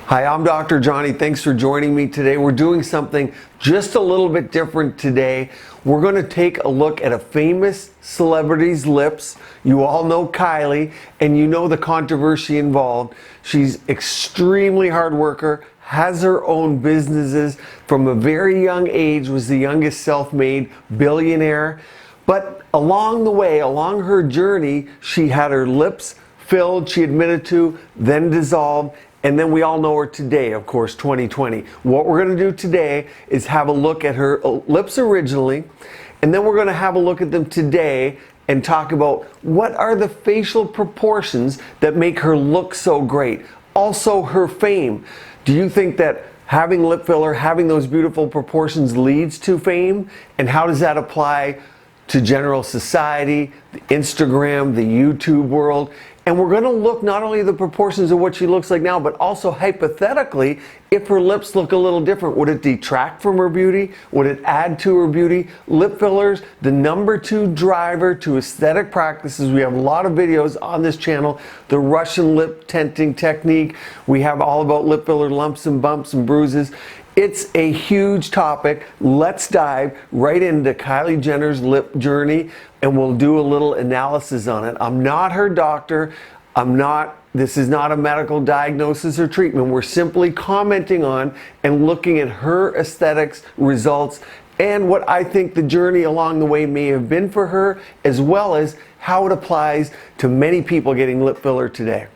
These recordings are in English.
Hi, I'm Dr. Johnny. Thanks for joining me today. We're doing something just a little bit different today. We're going to take a look at a famous celebrity's lips. You all know Kylie, and you know the controversy involved. She's extremely hard worker, has her own businesses. From a very young age, was the youngest self-made billionaire. But along the way, along her journey, she had her lips filled, she admitted to, then dissolved. And then we all know her today, of course, 2020. What we're going to do today is have a look at her lips originally, and then we're going to have a look at them today and talk about what are the facial proportions that make her look so great. Also, her fame. Do you think that having lip filler, having those beautiful proportions leads to fame? And how does that apply to general society, the Instagram, the YouTube world? And we're going to look not only at the proportions of what she looks like now, but also hypothetically, if her lips look a little different, would it detract from her beauty? Would it add to her beauty? Lip fillers, the #2 driver to aesthetic practices. We have a lot of videos on this channel. The Russian lip tinting technique. We have all about lip filler lumps and bumps and bruises. It's a huge topic. Let's dive right into Kylie Jenner's lip journey, and we'll do a little analysis on it. I'm not her doctor. This is not a medical diagnosis or treatment. We're simply commenting on and looking at her aesthetics results and what I think the journey along the way may have been for her, as well as how it applies to many people getting lip filler today.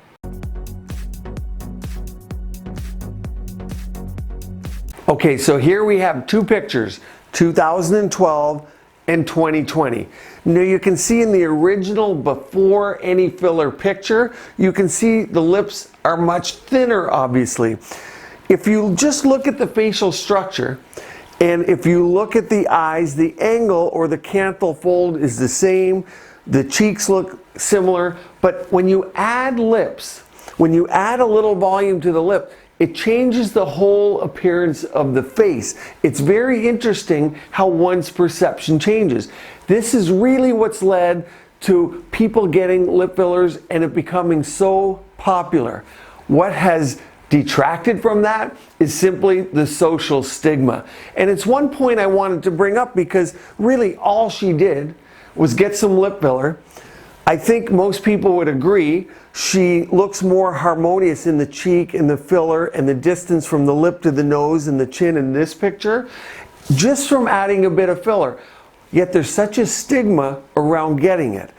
Okay, so here we have two pictures, 2012 and 2020. Now you can see in the original before any filler picture, you can see the lips are much thinner, obviously. If you just look at the facial structure, and if you look at the eyes, the angle or the canthal fold is the same, the cheeks look similar, but when you add lips, when you add a little volume to the lip, it changes the whole appearance of the face. It's very interesting how one's perception changes. This is really what's led to people getting lip fillers and it becoming so popular. What has detracted from that is simply the social stigma. And it's one point I wanted to bring up because really all she did was get some lip filler. I think most people would agree she looks more harmonious in the cheek and the filler and the distance from the lip to the nose and the chin in this picture just from adding a bit of filler. Yet there's such a stigma around getting it.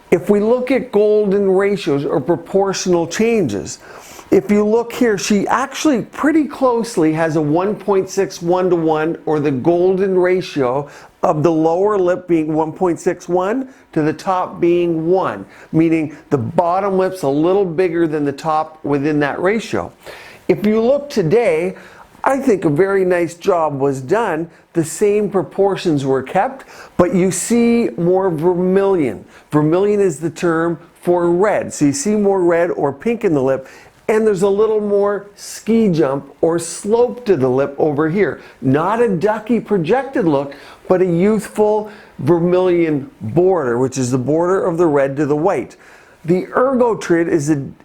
If we look at golden ratios or proportional changes, if you look here, she actually pretty closely has a 1.61 to 1, or the golden ratio of the lower lip being 1.61 to the top being 1, meaning the bottom lip's a little bigger than the top within that ratio. If you look today, I think a very nice job was done. The same proportions were kept, but you see more vermilion. Vermilion is the term for red. So you see more red or pink in the lip, and there's a little more ski jump or slope to the lip over here. Not a ducky projected look, but a youthful vermilion border, which is the border of the red to the white. The ergotrid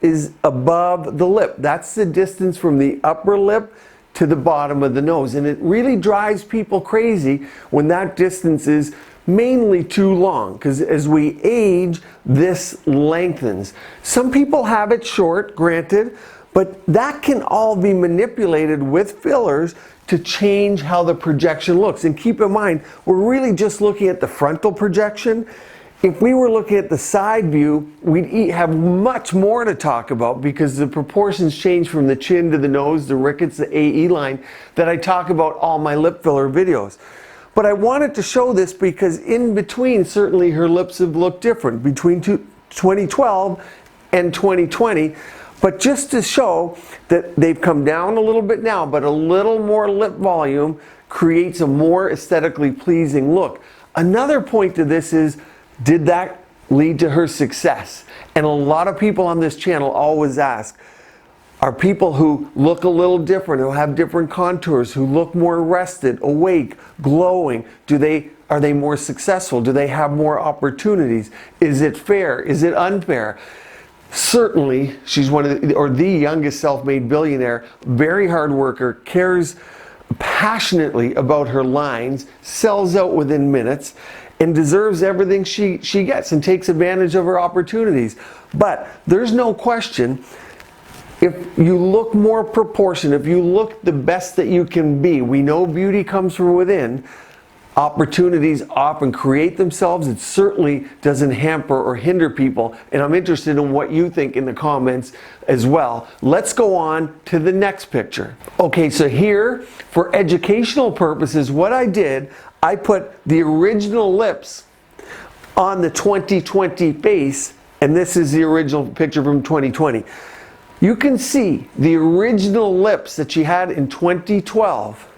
is above the lip. That's the distance from the upper lip to the bottom of the nose. And it really drives people crazy when that distance is mainly too long, because as we age, this lengthens. Some people have it short, granted, but that can all be manipulated with fillers to change how the projection looks. And keep in mind, we're really just looking at the frontal projection. If we were looking at the side view, we'd have much more to talk about because the proportions change from the chin to the nose, the rickets, the AE line that I talk about all my lip filler videos. But I wanted to show this because in between, certainly her lips have looked different between 2012 and 2020. But just to show that they've come down a little bit now, but a little more lip volume creates a more aesthetically pleasing look. Another point to this is, did that lead to her success? And a lot of people on this channel always ask, are people who look a little different, who have different contours, who look more rested, awake, glowing, are they more successful? Do they have more opportunities? Is it fair? Is it unfair? Certainly, she's one of the youngest self-made billionaire, very hard worker, cares passionately about her lines, sells out within minutes, and deserves everything she gets and takes advantage of her opportunities. But there's no question, if you look more proportionate, if you look the best that you can be, we know beauty comes from within, opportunities often create themselves. It certainly doesn't hamper or hinder people, and I'm interested in what you think in the comments as well. Let's go on to the next picture. Okay, so here, for educational purposes, what I did, I put the original lips on the 2020 face, and this is the original picture from 2020. You can see the original lips that she had in 2012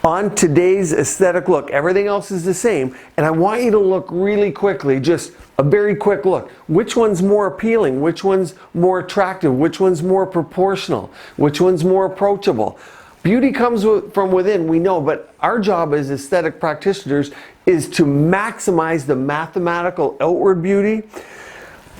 on today's aesthetic look. Everything else is the same, and I want you to look really quickly, just a very quick look. Which one's more appealing? Which one's more attractive? Which one's more proportional? Which one's more approachable? Beauty comes from within, we know, but our job as aesthetic practitioners is to maximize the mathematical outward beauty.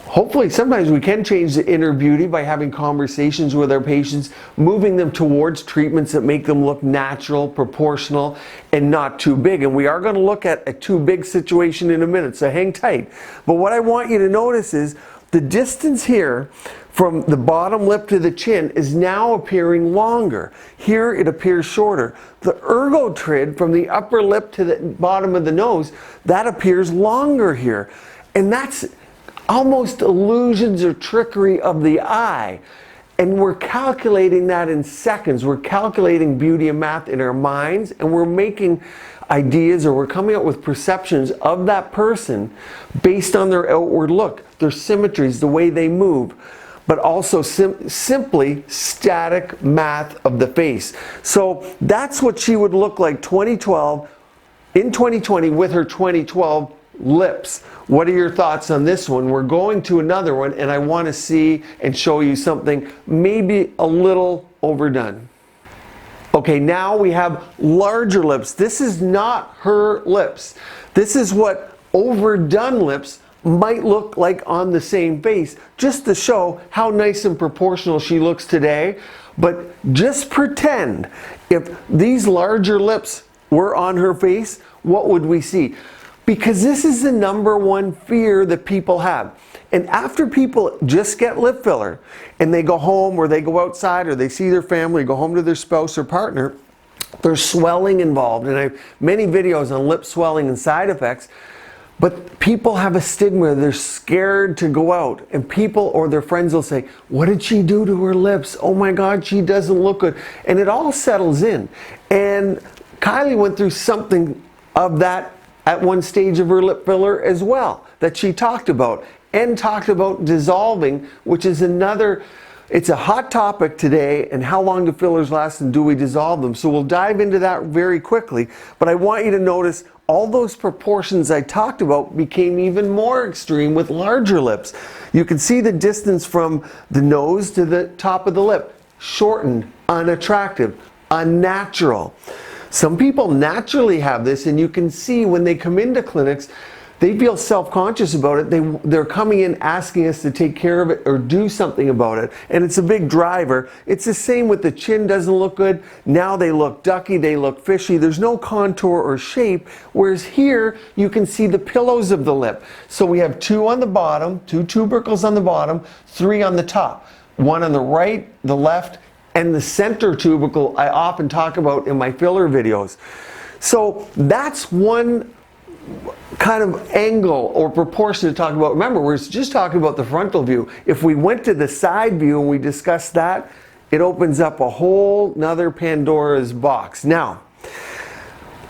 Hopefully, sometimes we can change the inner beauty by having conversations with our patients, moving them towards treatments that make them look natural, proportional, and not too big. And we are going to look at a too big situation in a minute, so hang tight. But what I want you to notice is the distance here from the bottom lip to the chin is now appearing longer. Here it appears shorter. The ergotrid from the upper lip to the bottom of the nose, that appears longer here. And that's almost illusions or trickery of the eye. And we're calculating that in seconds. We're calculating beauty and math in our minds, and we're making ideas, or we're coming up with perceptions of that person based on their outward look, their symmetries, the way they move, but also simply static math of the face. So that's what she would look like 2012 in 2020 with her 2012 lips. What are your thoughts on this one? We're going to another one, and I want to see and show you something maybe a little overdone. Okay, now we have larger lips. This is not her lips. This is what overdone lips might look like on the same face, just to show how nice and proportional she looks today. But just pretend if these larger lips were on her face, what would we see? Because this is the number one fear that people have. And after people just get lip filler and they go home, or they go outside, or they see their family, go home to their spouse or partner, there's swelling involved. And I have many videos on lip swelling and side effects. But people have a stigma. They're scared to go out. And people or their friends will say, what did she do to her lips? Oh my God, she doesn't look good. And it all settles in. And Kylie went through something of that at one stage of her lip filler as well, that she talked about, and talked about dissolving, which is another, it's a hot topic today, and how long do fillers last and do we dissolve them? So we'll dive into that very quickly, but I want you to notice all those proportions I talked about became even more extreme with larger lips. You can see the distance from the nose to the top of the lip, shortened, unattractive, unnatural. Some people naturally have this, and you can see when they come into clinics, they feel self-conscious about it. They're coming in asking us to take care of it or do something about it, and it's a big driver. It's the same with the chin. Doesn't look good. Now they look ducky, they look fishy. There's no contour or shape, whereas here you can see the pillows of the lip. So we have two on the bottom, two tubercles on the bottom, three on the top. One on the right, the left, and the center tubercle I often talk about in my filler videos. So that's one kind of angle or proportion to talk about. Remember, we're just talking about the frontal view. If we went to the side view and we discussed that, it opens up a whole nother Pandora's box. Now,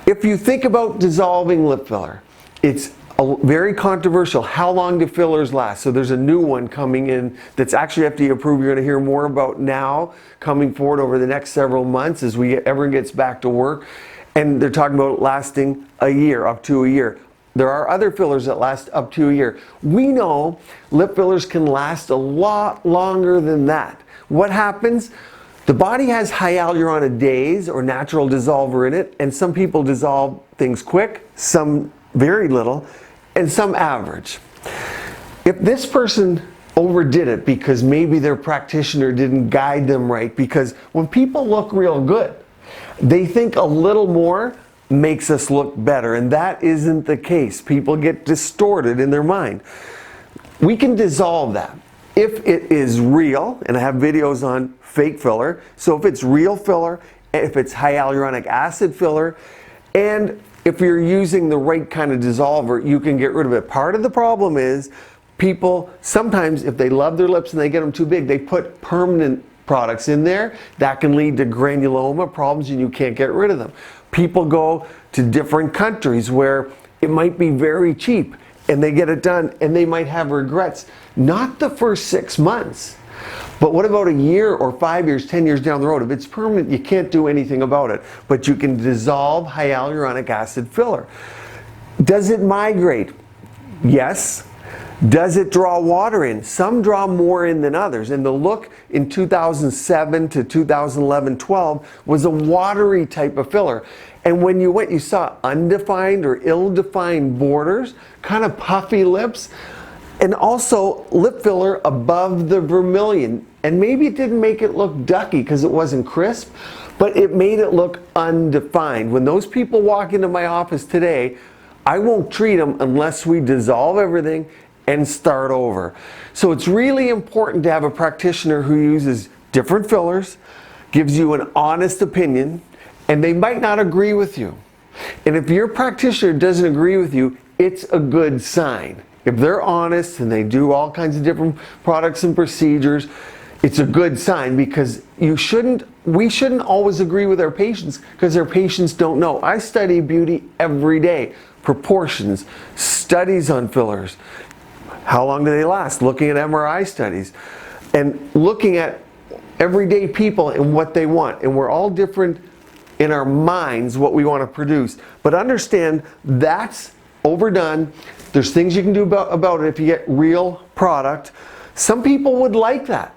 if you think about dissolving lip filler, it's very controversial. How long do fillers last? So there's a new one coming in that's actually FDA approved. You're going to hear more about now, coming forward over the next several months as everyone gets back to work. And they're talking about lasting a year, up to a year. There are other fillers that last up to a year. We know lip fillers can last a lot longer than that. What happens? The body has hyaluronidase or natural dissolver in it, and some people dissolve things quick, some very little, and some average. If this person overdid it because maybe their practitioner didn't guide them right. Because when people look real good, they think a little more makes us look better, and that isn't the case. People get distorted in their mind. We can dissolve that. If it is real, and I have videos on fake filler, so if it's real filler, if it's hyaluronic acid filler, and if you're using the right kind of dissolver, you can get rid of it. Part of the problem is people, sometimes if they love their lips and they get them too big, they put permanent products in there. That can lead to granuloma problems and you can't get rid of them. People go to different countries where it might be very cheap and they get it done and they might have regrets. Not the first 6 months, but what about a year or 5 years, 10 years down the road? If it's permanent, you can't do anything about it, but you can dissolve hyaluronic acid filler. Does it migrate? Yes. Does it draw water in? Some draw more in than others, and the look in 2007 to 2011-12 was a watery type of filler. And when you went, you saw undefined or ill-defined borders, kind of puffy lips, and also lip filler above the vermilion. And maybe it didn't make it look ducky because it wasn't crisp, but it made it look undefined. When those people walk into my office today, I won't treat them unless we dissolve everything and start over. So it's really important to have a practitioner who uses different fillers, gives you an honest opinion, and they might not agree with you. And if your practitioner doesn't agree with you, it's a good sign. If they're honest and they do all kinds of different products and procedures, it's a good sign, because we shouldn't always agree with our patients because our patients don't know. I study beauty every day. Proportions, studies on fillers, how long do they last, looking at MRI studies, and looking at everyday people and what they want. And we're all different in our minds what we want to produce. But understand that's overdone. There's things you can do about it if you get real product. Some people would like that.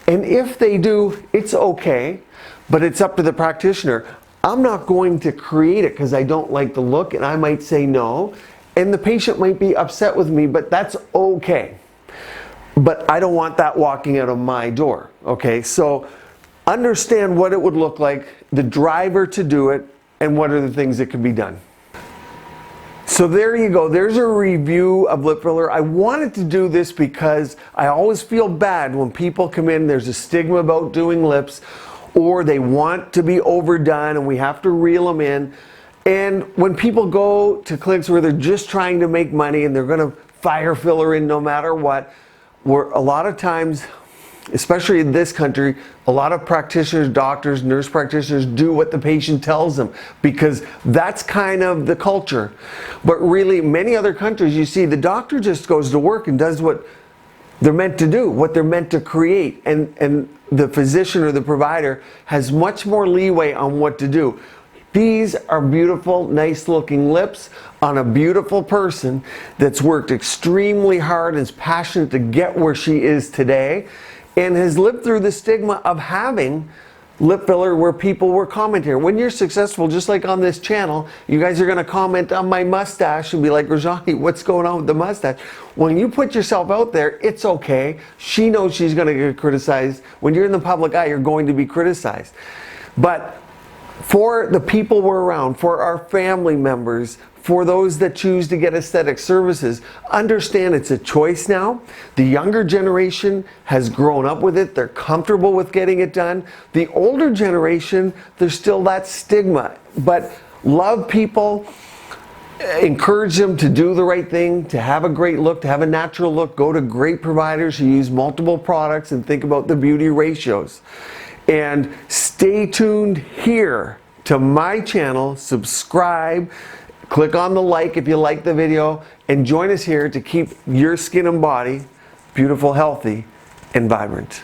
And if they do, it's okay, but it's up to the practitioner. I'm not going to create it because I don't like the look, and I might say no, and the patient might be upset with me, but that's okay. But I don't want that walking out of my door, okay? So understand what it would look like, the driver to do it, and what are the things that can be done. So there you go. There's a review of lip filler. I wanted to do this because I always feel bad when people come in, there's a stigma about doing lips, or they want to be overdone and we have to reel them in. And when people go to clinics where they're just trying to make money and they're going to fire filler in no matter what, where a lot of times, especially in this country, a lot of practitioners, doctors, nurse practitioners do what the patient tells them because that's kind of the culture. But really, many other countries, you see the doctor just goes to work and does what they're meant to do, what they're meant to create. And the physician or the provider has much more leeway on what to do. These are beautiful, nice looking lips on a beautiful person that's worked extremely hard and is passionate to get where she is today, and has lived through the stigma of having lip filler where people were commenting. When you're successful, just like on this channel, you guys are going to comment on my mustache and be like, Rajani, what's going on with the mustache? When you put yourself out there, it's okay. She knows she's going to get criticized. When you're in the public eye, you're going to be criticized. But for the people we're around, for our family members, for those that choose to get aesthetic services, understand it's a choice now. The younger generation has grown up with it. They're comfortable with getting it done. The older generation, there's still that stigma. But love people, encourage them to do the right thing, to have a great look, to have a natural look. Go to great providers who use multiple products and think about the beauty ratios. And stay tuned here to my channel, subscribe, click on the like if you like the video, and join us here to keep your skin and body beautiful, healthy, and vibrant.